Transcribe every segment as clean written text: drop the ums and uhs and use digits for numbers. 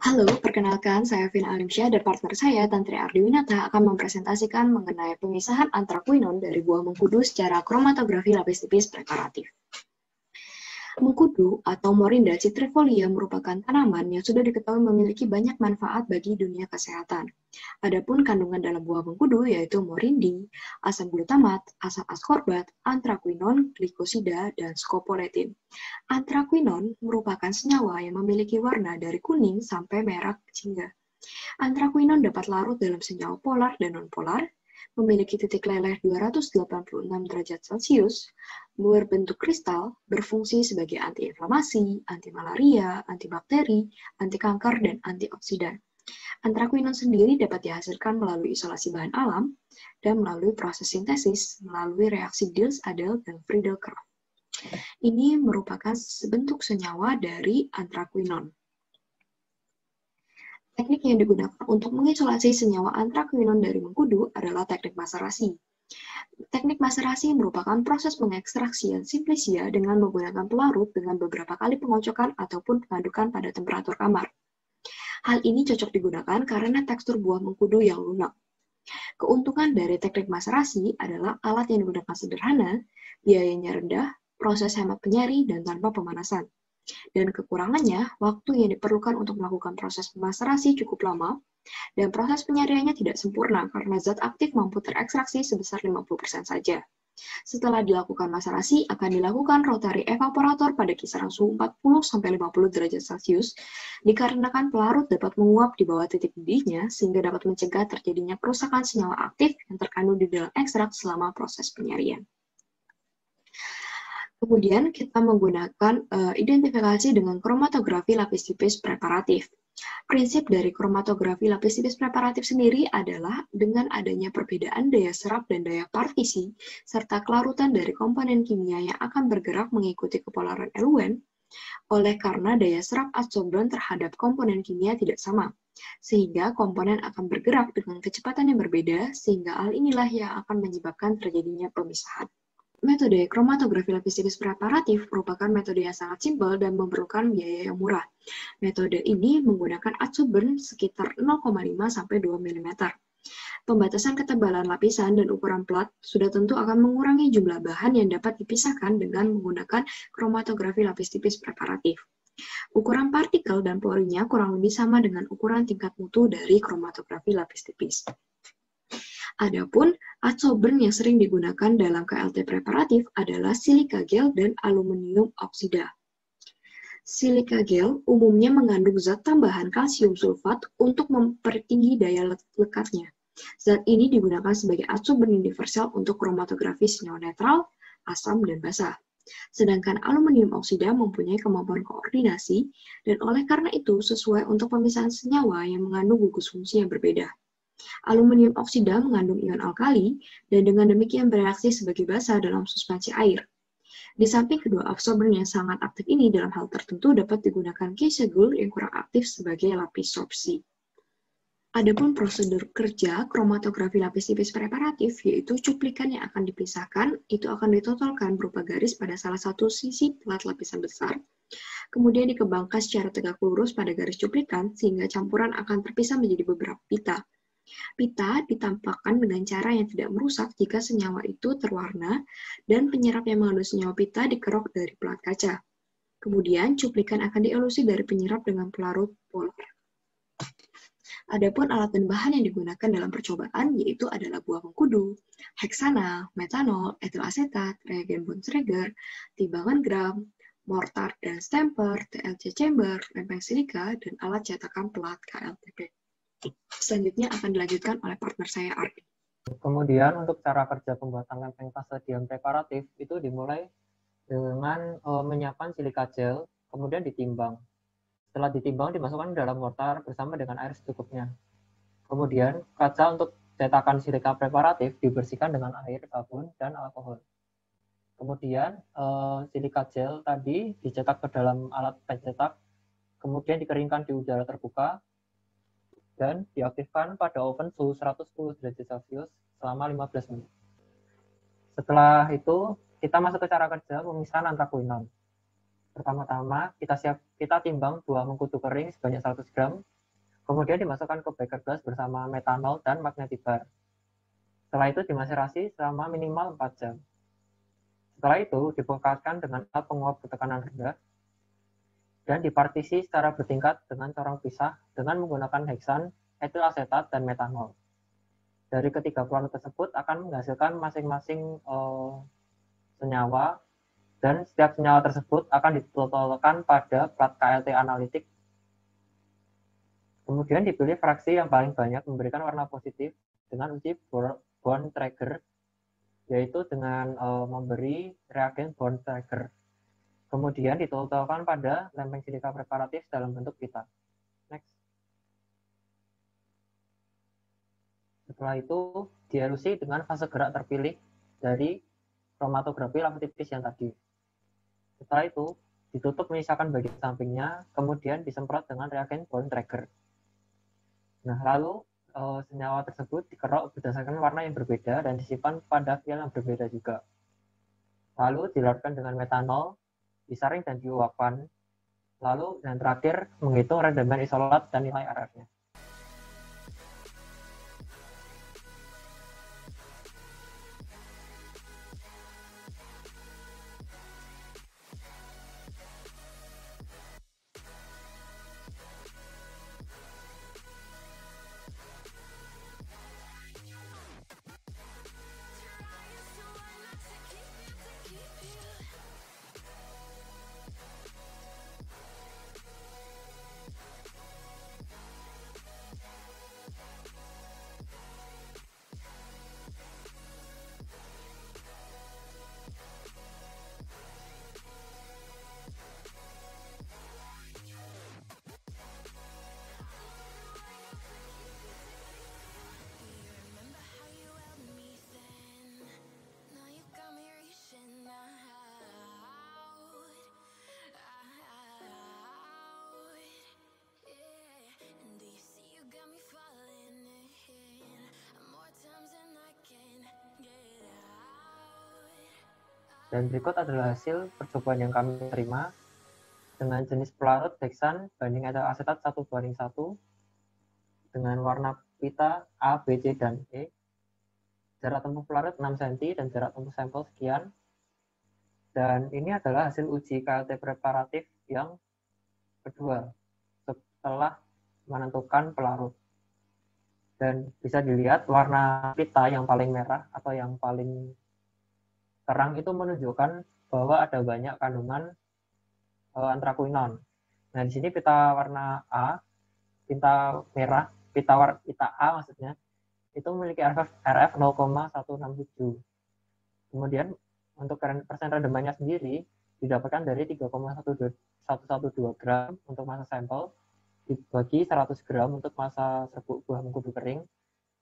Halo, perkenalkan saya Vina Alimsyah dan partner saya, Tantri Ardiwinata, akan mempresentasikan mengenai pemisahan antraquinon dari buah mengkudu secara kromatografi lapis tipis preparatif. Mengkudu atau Morinda citrifolia merupakan tanaman yang sudah diketahui memiliki banyak manfaat bagi dunia kesehatan. Adapun kandungan dalam buah mengkudu yaitu morindi, asam glutamat, asam ascorbat, antraquinon, glikosida, dan scopoletin. Antraquinon merupakan senyawa yang memiliki warna dari kuning sampai merah jingga. Antraquinon dapat larut dalam senyawa polar dan nonpolar, memiliki titik leleh 286 derajat Celcius, berbentuk kristal, berfungsi sebagai antiinflamasi, anti-malaria, antibakteri, anti-kanker, dan antioksidan. Antraquinon sendiri dapat dihasilkan melalui isolasi bahan alam dan melalui proses sintesis melalui reaksi Diels-Adel dan Friedel-Crafts. Ini merupakan bentuk senyawa dari antraquinon. Teknik yang digunakan untuk mengisolasi senyawa antraquinon dari mengkudu adalah teknik maserasi. Teknik maserasi merupakan proses pengekstraksian simplisia dengan menggunakan pelarut dengan beberapa kali pengocokan ataupun pengadukan pada temperatur kamar. Hal ini cocok digunakan karena tekstur buah mengkudu yang lunak. Keuntungan dari teknik maserasi adalah alat yang digunakan sederhana, biayanya rendah, proses hemat penyari, dan tanpa pemanasan. Dan kekurangannya, waktu yang diperlukan untuk melakukan proses pemaserasi cukup lama, dan proses penyaringannya tidak sempurna karena zat aktif mampu terekstraksi sebesar 50% saja. Setelah dilakukan maserasi, akan dilakukan rotary evaporator pada kisaran suhu 40-50 derajat Celcius, dikarenakan pelarut dapat menguap di bawah titik didihnya sehingga dapat mencegah terjadinya kerusakan senyawa aktif yang terkandung di dalam ekstrak selama proses penyaringan. Kemudian kita menggunakan identifikasi dengan kromatografi lapis tipis preparatif. Prinsip dari kromatografi lapis tipis preparatif sendiri adalah dengan adanya perbedaan daya serap dan daya partisi, serta kelarutan dari komponen kimia yang akan bergerak mengikuti kepolaran eluen, oleh karena daya serap adsorban terhadap komponen kimia tidak sama, sehingga komponen akan bergerak dengan kecepatan yang berbeda, sehingga hal inilah yang akan menyebabkan terjadinya pemisahan. Metode kromatografi lapis tipis preparatif merupakan metode yang sangat simpel dan memerlukan biaya yang murah. Metode ini menggunakan adsorban sekitar 0,5-2 mm. Pembatasan ketebalan lapisan dan ukuran plat sudah tentu akan mengurangi jumlah bahan yang dapat dipisahkan dengan menggunakan kromatografi lapis tipis preparatif. Ukuran partikel dan porinya kurang lebih sama dengan ukuran tingkat mutu dari kromatografi lapis tipis. Adapun adsorban yang sering digunakan dalam KLT preparatif adalah silika gel dan aluminium oksida. Silika gel umumnya mengandung zat tambahan kalsium sulfat untuk mempertinggi daya lekatnya. Zat ini digunakan sebagai adsorban universal untuk kromatografi senyawa netral, asam, dan basah. Sedangkan aluminium oksida mempunyai kemampuan koordinasi dan oleh karena itu sesuai untuk pemisahan senyawa yang mengandung gugus fungsi yang berbeda. Aluminium oksida mengandung ion alkali dan dengan demikian bereaksi sebagai basa dalam suspensi air. Di samping kedua absorber yang sangat aktif ini dalam hal tertentu dapat digunakan Kiesegull yang kurang aktif sebagai lapis sorpsi. Adapun prosedur kerja kromatografi lapis tipis preparatif yaitu cuplikan yang akan dipisahkan itu akan ditotolkan berupa garis pada salah satu sisi plat lapisan besar. Kemudian dikembangkan secara tegak lurus pada garis cuplikan sehingga campuran akan terpisah menjadi beberapa pita. Pita ditampakkan dengan cara yang tidak merusak jika senyawa itu terwarna dan penyerap yang mengandung senyawa pita dikerok dari plat kaca. Kemudian cuplikan akan dielusi dari penyerap dengan pelarut polar. Adapun alat dan bahan yang digunakan dalam percobaan yaitu adalah buah mengkudu, heksana, metanol, etil asetat, reagen Bontrager, timbangan gram, mortar dan stamper, TLC chamber, lempeng silika, dan alat cetakan plat KLTP. Selanjutnya akan dilanjutkan oleh partner saya, Ardi. Kemudian untuk cara kerja pembuatan lempeng kasedium preparatif itu dimulai dengan menyiapkan silika gel, kemudian ditimbang. Setelah ditimbang dimasukkan dalam mortar bersama dengan air secukupnya. Kemudian kaca untuk cetakan silika preparatif dibersihkan dengan air, sabun, dan alkohol. Kemudian silika gel tadi dicetak ke dalam alat pencetak, kemudian dikeringkan di udara terbuka, dan diaktifkan pada oven suhu 110 derajat Celcius selama 15 menit. Setelah itu, kita masuk ke cara kerja pemisahan antraquinon. Pertama-tama kita timbang buah mengkudu kering sebanyak 100 gram, kemudian dimasukkan ke beker gelas bersama metanol dan magnetibar. Setelah itu dimaserasi selama minimal 4 jam. Setelah itu dibekatkan dengan alat penguap tekanan rendah dan dipartisi secara bertingkat dengan corong pisah dengan menggunakan heksan, etil asetat, dan metanol. Dari ketiga pelarut tersebut akan menghasilkan masing-masing senyawa, dan setiap senyawa tersebut akan ditotolkan pada plat KLT analitik. Kemudian dipilih fraksi yang paling banyak memberikan warna positif dengan uji bond trigger, yaitu dengan memberi reagen bond trigger. Kemudian ditotolkan pada lempeng silika preparatif dalam bentuk pita. Next. Setelah itu dielusi dengan fase gerak terpilih dari kromatografi lapis tipis yang tadi. Setelah itu, ditutup menyisakan bagian sampingnya, kemudian disemprot dengan reagen bond trigger. Nah, lalu senyawa tersebut dikerok berdasarkan warna yang berbeda dan disimpan pada vial yang berbeda juga. Lalu dilarutkan dengan metanol, disaring dan diuapkan. Lalu yang terakhir menghitung rendaman isolat dan nilai RF-nya. Dan berikut adalah hasil percobaan yang kami terima dengan jenis pelarut heksan banding etil asetat 1:1 dengan warna pita A, B, C, dan E. Jarak tempuh pelarut 6 cm dan jarak tempuh sampel sekian. Dan ini adalah hasil uji KLT preparatif yang kedua setelah menentukan pelarut. Dan bisa dilihat warna pita yang paling merah atau yang paling terang itu menunjukkan bahwa ada banyak kandungan antrakuinon. Nah, di sini pita warna A, pita merah, pita A maksudnya, itu memiliki RF 0,167. Kemudian untuk persen rendamannya sendiri didapatkan dari 3,112 gram untuk massa sampel dibagi 100 gram untuk massa serbuk buah mengkudu kering,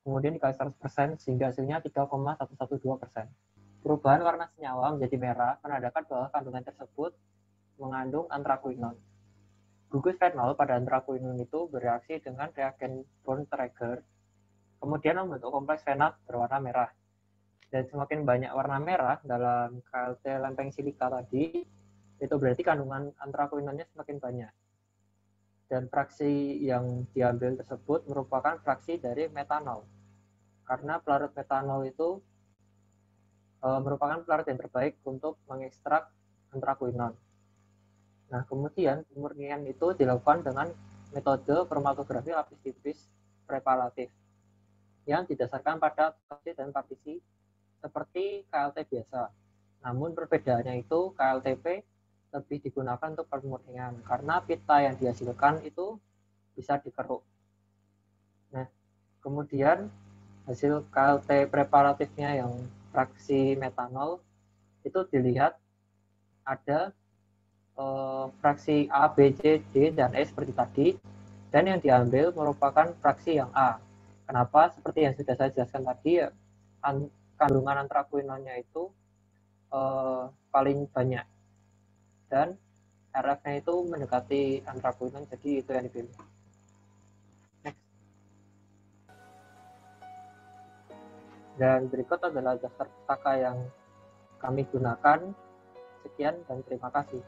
kemudian dikali 100% sehingga hasilnya 3,112%. Perubahan warna senyawa menjadi merah menandakan bahwa kandungan tersebut mengandung antrakuinon. Gugus fenol pada antrakuinon itu bereaksi dengan reagen bond trigger, kemudian membentuk kompleks fenat berwarna merah. Dan semakin banyak warna merah dalam KLT lempeng silika tadi, itu berarti kandungan antrakuinonnya semakin banyak. Dan fraksi yang diambil tersebut merupakan fraksi dari metanol. Karena pelarut metanol itu merupakan pelarut yang terbaik untuk mengekstrak antrakuinon. Nah, kemudian pemurnian itu dilakukan dengan metode kromatografi lapis tipis preparatif yang didasarkan pada partisi dan partisi seperti KLT biasa. Namun perbedaannya itu KLTP lebih digunakan untuk pemurnian karena pita yang dihasilkan itu bisa dikeruk. Nah, kemudian hasil KLT preparatifnya yang fraksi metanol itu dilihat ada fraksi A, B, C, D, dan E seperti tadi, dan yang diambil merupakan fraksi yang A. Kenapa? Seperti yang sudah saya jelaskan tadi, ya, kandungan antrakuinonnya itu paling banyak, dan RF-nya itu mendekati antrakuinon, jadi itu yang dipilih. Next. Dan berikut adalah daftar pustaka yang kami gunakan. Sekian dan terima kasih.